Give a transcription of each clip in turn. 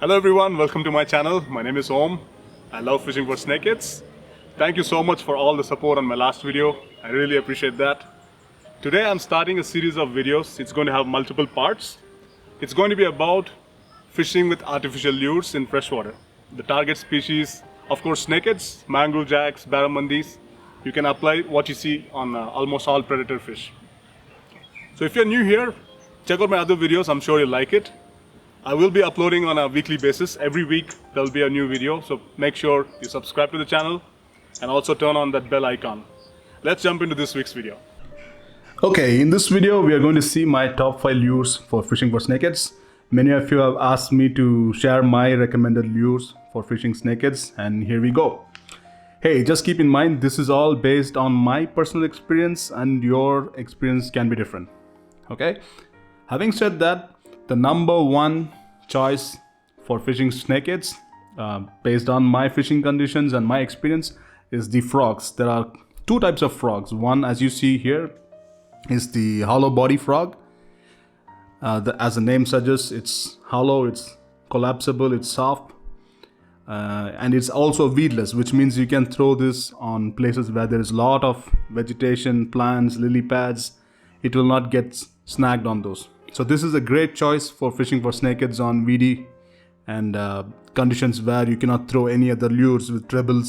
Hello everyone, welcome to my channel. My name is Om. I love fishing for snakeheads. Thank you so much for all the support on my last video. I really appreciate that. Today I'm starting a series of videos. It's going to have multiple parts. It's going to be about fishing with artificial lures in freshwater. The target species, of course, snakeheads, mangrove jacks, barramundis. You can apply what you see on almost all predator fish. So if you're new here, check out my other videos. I'm sure you'll like it. I will be uploading on a weekly basis. Every week there'll be a new video, so make sure you subscribe to the channel and also turn on that bell icon. Let's jump into this week's video. Okay, in this video we are going to see my top 5 lures for fishing for snakeheads. Many of you have asked me to share my recommended lures for fishing snakeheads, and here we go. Hey, just keep in mind this is all based on my personal experience and your experience can be different. Okay? Having said that, the number one choice for fishing snakeheads, based on my fishing conditions and my experience, is the FROGZ. There are two types of frogs. One, as you see here, is the hollow body frog. As the name suggests, it's hollow, it's collapsible, it's soft, and it's also weedless, which means you can throw this on places where there is a lot of vegetation, plants, lily pads. It will not get snagged on those. So this is a great choice for fishing for snakeheads on weedy and conditions where you cannot throw any other lures with treble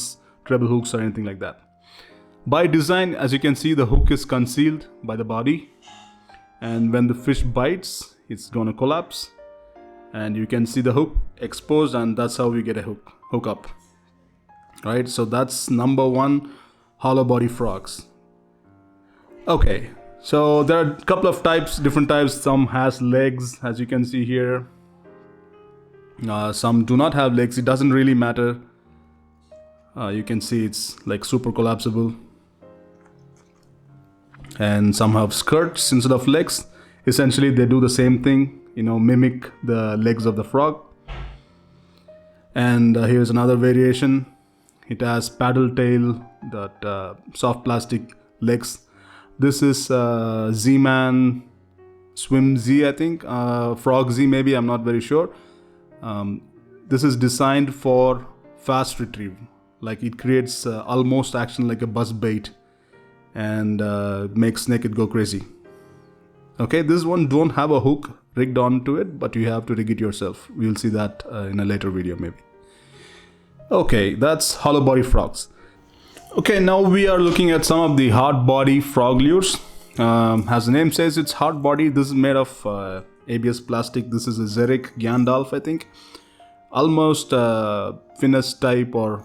hooks or anything like that. By design, as you can see, the hook is concealed by the body, and when the fish bites, it's going to collapse, and you can see the hook exposed, and that's how we get a hook up. Right, so that's number one, hollow body frogs. Okay. So there are a couple of types, different types. Some has legs, as you can see here. Some do not have legs. It doesn't really matter. You can see it's like super collapsible. And some have skirts instead of legs. Essentially, they do the same thing, mimic the legs of the frog. And here's another variation. It has paddle tail, that soft plastic legs. This is ZMAN, SWIMMERZ, I think, FROGZ maybe, I'm not very sure. This is designed for fast retrieve. Like it creates almost action like a buzzbait and makes snakehead go crazy. Okay, this one don't have a hook rigged onto it, but you have to rig it yourself. We'll see that in a later video maybe. Okay, that's hollow body frogs. Okay, now we are looking at some of the hard body frog lures. As the name says, it's hard body. This is made of ABS plastic. This is a Xeric Gandalf, I think. Almost finesse type or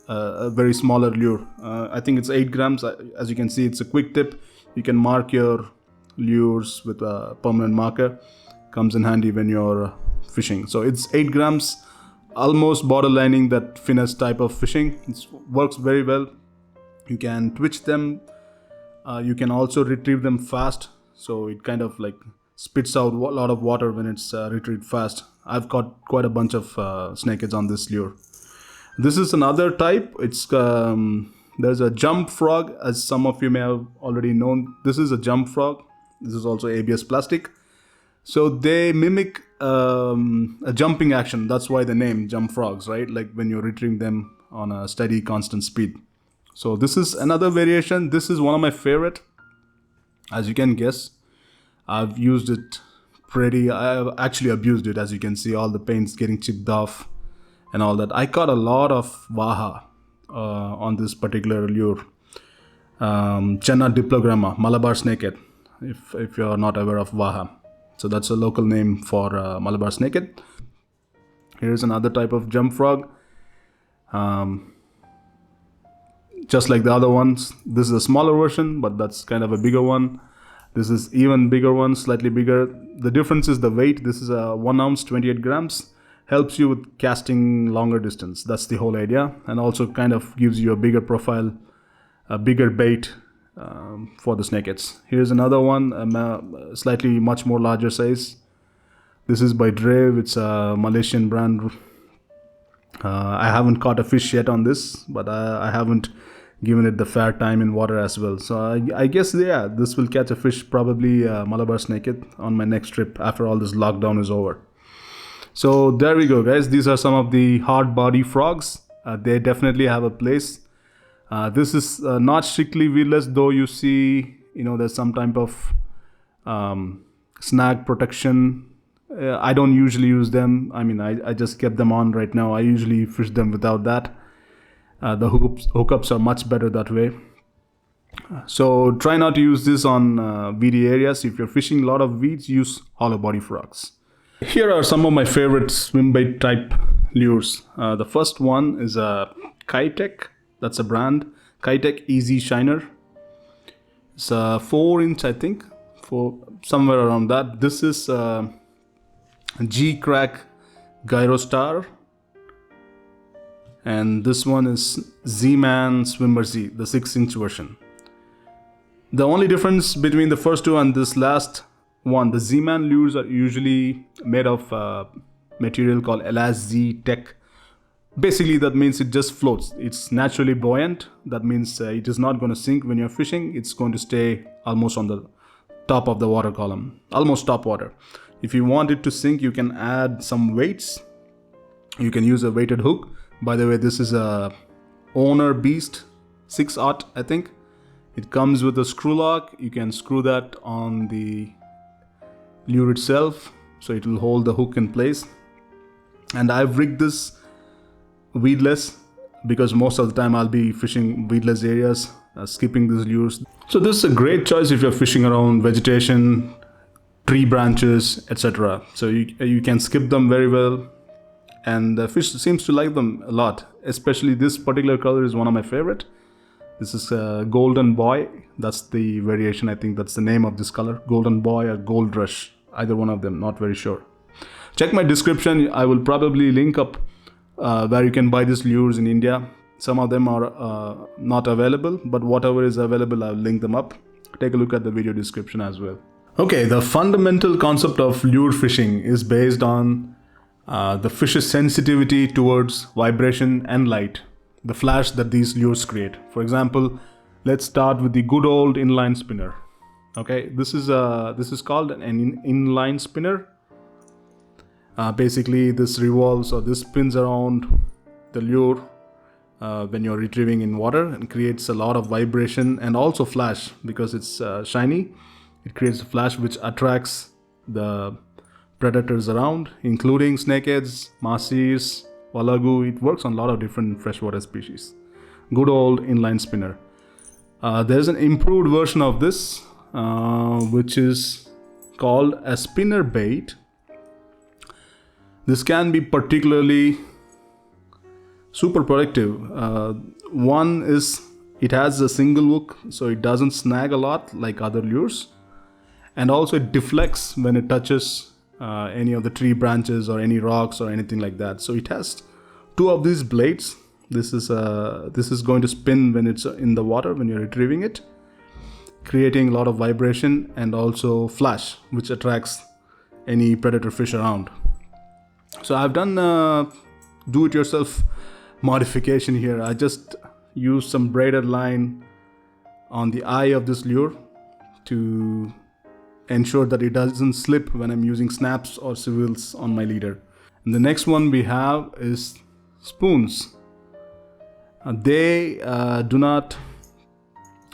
a very smaller lure. I think it's 8 grams. As you can see, it's a quick tip. You can mark your lures with a permanent marker. Comes in handy when you're fishing. So it's 8 grams. Almost borderlining that finesse type of fishing. It works very well. You can twitch them. You can also retrieve them fast. So it kind of like spits out a lot of water when it's retrieved fast. I've caught quite a bunch of snakeheads on this lure. This is another type. It's there's a jump frog, as some of you may have already known. This is a jump frog. This is also ABS plastic. So they mimic a jumping action. That's why the name jump frogs, right? Like when you're retrieving them on a steady, constant speed. So this is another variation. This is one of my favorite. As you can guess, I've used it I've actually abused it. As you can see, all the paints getting chipped off and all that. I caught a lot of waha on this particular lure. Chenna diplogramma, Malabar snakehead, if you're not aware of waha. So that's a local name for Malabar snakehead. Here's another type of jump frog. Just like the other ones, this is a smaller version, but that's kind of a bigger one. This is even bigger one, slightly bigger. The difference is the weight. This is a 1 ounce, 28 grams. Helps you with casting longer distance. That's the whole idea. And also kind of gives you a bigger profile, a bigger bait for the snakeheads. Here's another one, slightly much more larger size. This is by Drave. It's a Malaysian brand. I haven't caught a fish yet on this, but I haven't given it the fair time in water as well. So I guess, yeah, this will catch a fish, probably Malabar snakehead, on my next trip after all this lockdown is over. So there we go, guys. These are some of the hard body frogs. They definitely have a place. This is not strictly weedless, though you see, there's some type of snag protection. I don't usually use them. I mean, I just kept them on right now. I usually fish them without that. The hookups are much better that way. So try not to use this on weedy areas. If you're fishing a lot of weeds, use hollow body frogs. Here are some of my favorite swim bait type lures. The first one is a KEITECH. That's a brand. KEITECH Easy Shiner. It's a 4-inch, I think, for somewhere around that. This is G-Crack Gyro Star. And this one is ZMAN SWIMMERZ, the 6-inch version. The only difference between the first two and this last one, the ZMAN lures are usually made of material called LZ Tech. Basically, that means it just floats. It's naturally buoyant. That means it is not going to sink when you're fishing. It's going to stay almost on the top of the water column, almost top water. If you want it to sink, you can add some weights. You can use a weighted hook. By the way, this is a Owner Beast 6/0, I think. It comes with a screw lock. You can screw that on the lure itself, so it will hold the hook in place. And I've rigged this weedless because most of the time I'll be fishing weedless areas, skipping these lures. So this is a great choice if you're fishing around vegetation, tree branches, etc. So you can skip them very well, and the fish seems to like them a lot. Especially this particular color is one of my favorite. This is Golden Boy. That's the variation. I think that's the name of this color. Golden Boy or Gold Rush. Either one of them, not very sure. Check my description. I will probably link up where you can buy these lures in India. Some of them are not available, but whatever is available, I'll link them up. Take a look at the video description as well. Okay, the fundamental concept of lure fishing is based on the fish's sensitivity towards vibration and light, the flash that these lures create. For example, let's start with the good old inline spinner. Okay, this is called an inline spinner. Basically, this revolves or this spins around the lure when you're retrieving in water and creates a lot of vibration and also flash because it's shiny. It creates a flash which attracts the predators around, including snakeheads, mahseers, wallago. It works on a lot of different freshwater species. Good old inline spinner. There's an improved version of this which is called a spinner bait. This can be particularly super productive. One is it has a single hook, so it doesn't snag a lot like other lures, and also it deflects when it touches any of the tree branches or any rocks or anything like that. So it has two of these blades. This is going to spin when it's in the water when you're retrieving it, creating a lot of vibration and also flash, which attracts any predator fish around. So I've done do-it-yourself modification here. I just used some braided line on the eye of this lure to ensure that it doesn't slip when I'm using snaps or civils on my leader. And the next one we have is spoons. They do not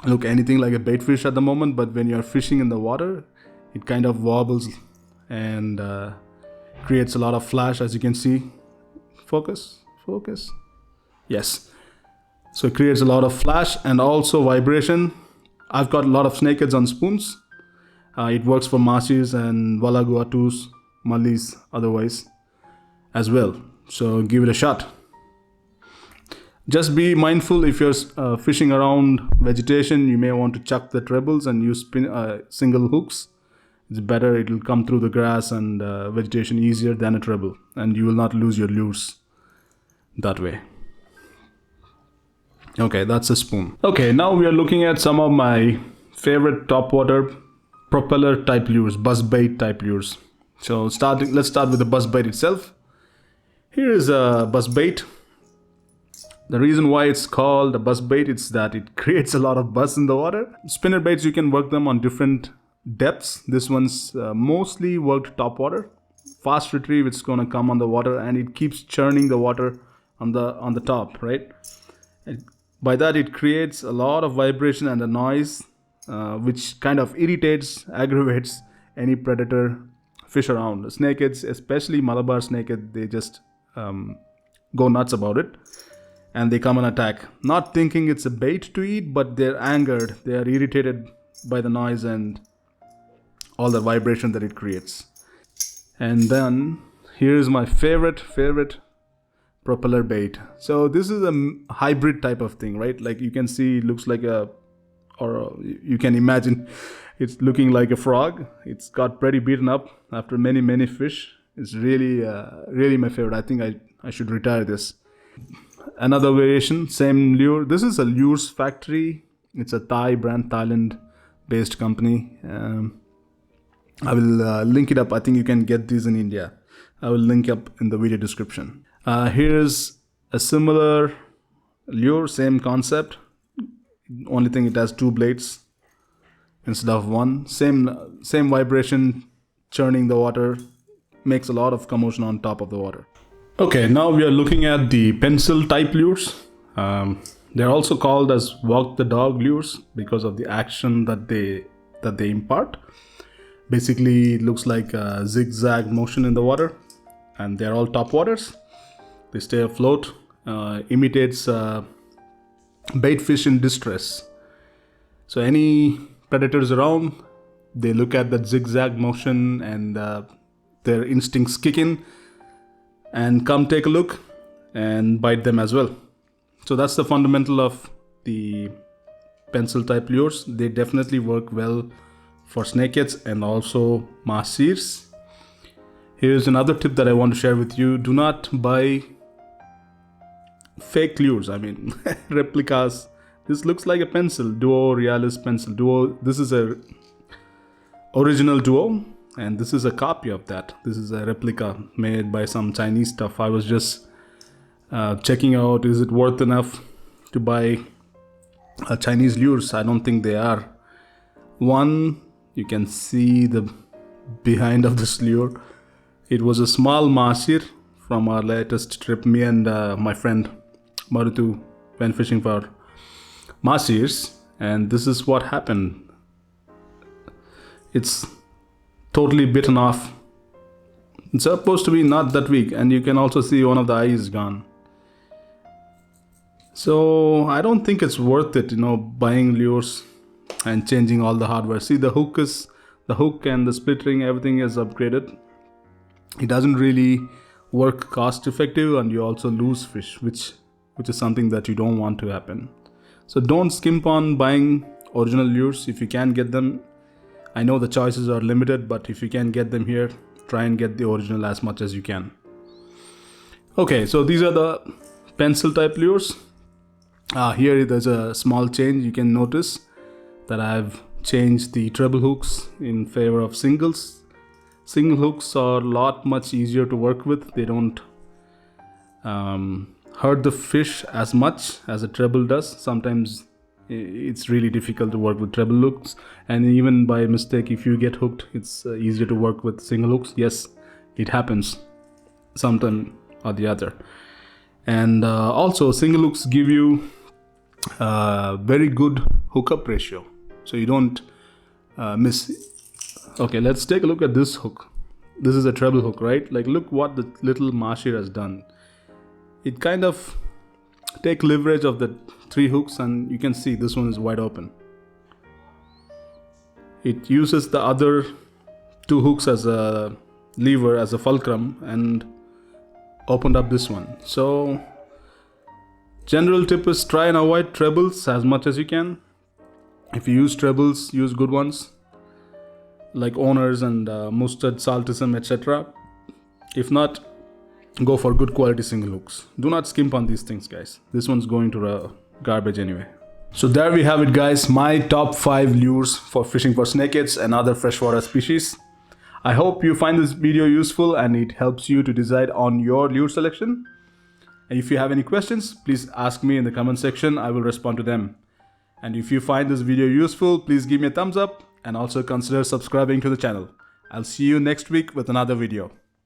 look anything like a bait fish at the moment, but when you're fishing in the water, it kind of wobbles and creates a lot of flash, as you can see. Focus. Yes. So it creates a lot of flash and also vibration. I've got a lot of snakeheads on spoons. It works for Mahseers and Wallago atus, Mulleys otherwise as well. So give it a shot. Just be mindful if you're fishing around vegetation, you may want to chuck the trebles and use single hooks. It's better, it will come through the grass and vegetation easier than a treble, and you will not lose your lures that way. Okay, that's a spoon. Okay, now we are looking at some of my favorite topwater propeller type lures, buzzbait type lures. So let's start with the buzzbait itself. Here is a buzzbait. The reason why it's called a buzzbait is that it creates a lot of buzz in the water. Spinner baits, you can work them on different depths. This one's mostly worked topwater. fast retrieve, it's gonna come on the water, and it keeps churning the water on the top, right? And by that it creates a lot of vibration and a noise, which kind of irritates, aggravates any predator fish around. Snakeheads, especially Malabar snakehead, they just go nuts about it, and they come and attack, not thinking it's a bait to eat, but they're angered, they are irritated by the noise and all the vibration that it creates. And then here's my favorite propeller bait. So this is a hybrid type of thing, right? Like you can see, it looks like or you can imagine it's looking like a frog. It's got pretty beaten up after many fish. It's really my favorite. I think I should retire this. Another variation, same lure. This is a Lures Factory. It's a Thai brand, Thailand based company. I will link it up. I think you can get these in India. I will link up in the video description. Here's a similar lure, same concept. Only thing, it has 2 blades instead of 1. Same vibration, churning the water, makes a lot of commotion on top of the water. Okay, now we are looking at the pencil type lures. They're also called as walk the dog lures because of the action that they impart. Basically, it looks like a zigzag motion in the water, and they're all top waters. They stay afloat. Imitates bait fish in distress. So any predators around, they look at that zigzag motion and their instincts kick in and come take a look and bite them as well. So that's the fundamental of the pencil type lures. They definitely work well for snakeheads and also Mahseers. Here's another tip that I want to share with you. Do not buy fake lures, I mean replicas. This looks like a pencil, Duo Realis pencil. Duo, this is a original Duo, and this is a copy of that. This is a replica made by some Chinese stuff. I was just checking out, is it worth enough to buy Chinese lures? I don't think they are. One, you can see the behind of this lure. It was a small Mahseer from our latest trip. Me and my friend Marutu went fishing for Mahseers, and this is what happened. It's totally bitten off. It's supposed to be not that weak, and you can also see one of the eyes gone. So I don't think it's worth it, buying lures and changing all the hardware. See, the hook and the split ring, everything is upgraded. It doesn't really work cost effective, and you also lose fish, which is something that you don't want to happen. So don't skimp on buying original lures if you can get them. I know the choices are limited, but if you can get them here, try and get the original as much as you can. Okay, so these are the pencil type lures. Here there's a small change. You can notice that I've changed the treble hooks in favor of singles. Single hooks are a lot much easier to work with. They don't hurt the fish as much as a treble does. Sometimes it's really difficult to work with treble hooks, and even by mistake, if you get hooked, it's easier to work with single hooks. Yes, it happens sometime or the other. And also single hooks give you very good hookup ratio, so you don't miss. Okay, let's take a look at this hook. This is a treble hook, right? Like, look what the little Mahseer has done. It kind of take leverage of the 3 hooks, and you can see this one is wide open. It uses the other 2 hooks as a lever, as a fulcrum, and opened up this one. So general tip is try and avoid trebles as much as you can. If you use trebles, use good ones like Owners and Mustard, Saltism, etc. If not, go for good quality single hooks. Do not skimp on these things, guys. This one's going to garbage anyway. So there we have it, guys. My top 5 lures for fishing for snakeheads and other freshwater species. I hope you find this video useful and it helps you to decide on your lure selection. And if you have any questions, please ask me in the comment section. I will respond to them. And if you find this video useful, please give me a thumbs up and also consider subscribing to the channel. I'll see you next week with another video.